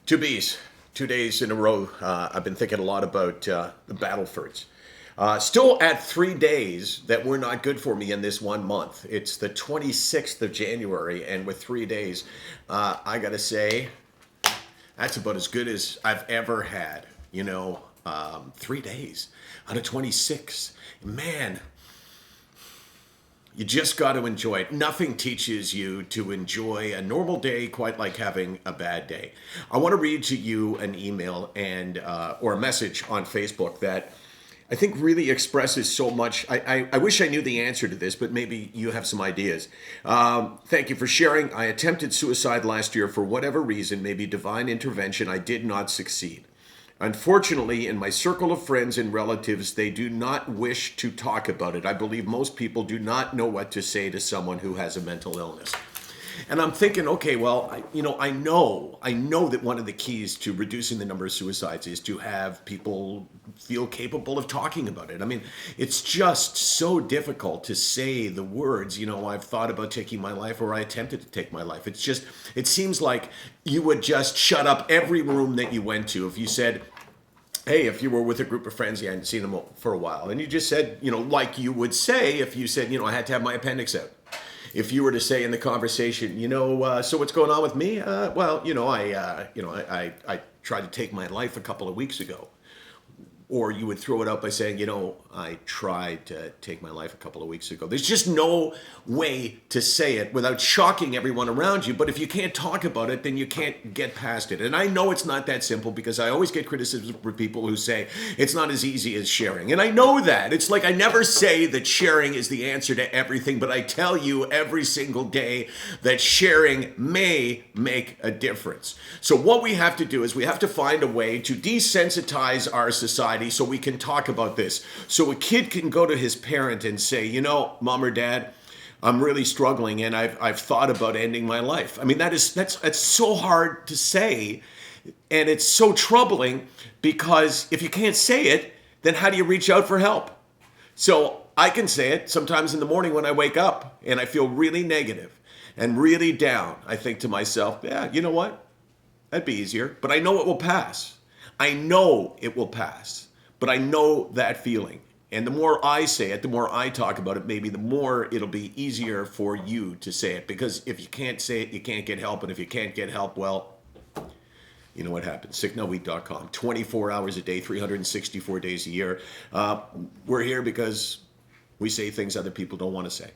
Two B's, 2 days in a row. I've been thinking a lot about the Battlefords. Still at 3 days that were not good for me in this 1 month. It's the 26th of January, and with 3 days, I gotta say, that's about as good as I've ever had. 3 days out of 26. Man, you just got to enjoy it. Nothing teaches you to enjoy a normal day quite like having a bad day. I want to read to you an email and or a message on Facebook that I think really expresses so much. I wish I knew the answer to this, but maybe you have some ideas. Thank you for sharing. I attempted suicide last year for whatever reason, maybe divine intervention. I did not succeed. Unfortunately, in my circle of friends and relatives, they do not wish to talk about it. I believe most people do not know what to say to someone who has a mental illness. And I'm thinking, okay, well, I know that one of the keys to reducing the number of suicides is to have people feel capable of talking about it. I mean, it's just so difficult to say the words, I've thought about taking my life, or I attempted to take my life. It seems like you would just shut up every room that you went to if you said, hey, if you were with a group of friends, you hadn't seen them for a while, and you just said, like you would say if you said, I had to have my appendix out. If you were to say in the conversation, so what's going on with me? I tried to take my life a couple of weeks ago. Or you would throw it out by saying, I tried to take my life a couple of weeks ago. There's just no way to say it without shocking everyone around you. But if you can't talk about it, then you can't get past it. And I know it's not that simple because I always get criticism from people who say it's not as easy as sharing. And I know that. It's like I never say that sharing is the answer to everything, but I tell you every single day that sharing may make a difference. So what we have to do is we have to find a way to desensitize our society so we can talk about this. So a kid can go to his parent and say, Mom or Dad, I'm really struggling and I've thought about ending my life. I mean, that's so hard to say, and it's so troubling because if you can't say it, then how do you reach out for help? So I can say it sometimes in the morning when I wake up and I feel really negative and really down. I think to myself, yeah, you know what? That'd be easier, but I know it will pass. I know it will pass. But I know that feeling. And the more I say it, the more I talk about it, maybe the more it'll be easier for you to say it. Because if you can't say it, you can't get help. And if you can't get help, well, you know what happens. SickNotWeak.com. 24 hours a day, 364 days a year. We're here because we say things other people don't want to say.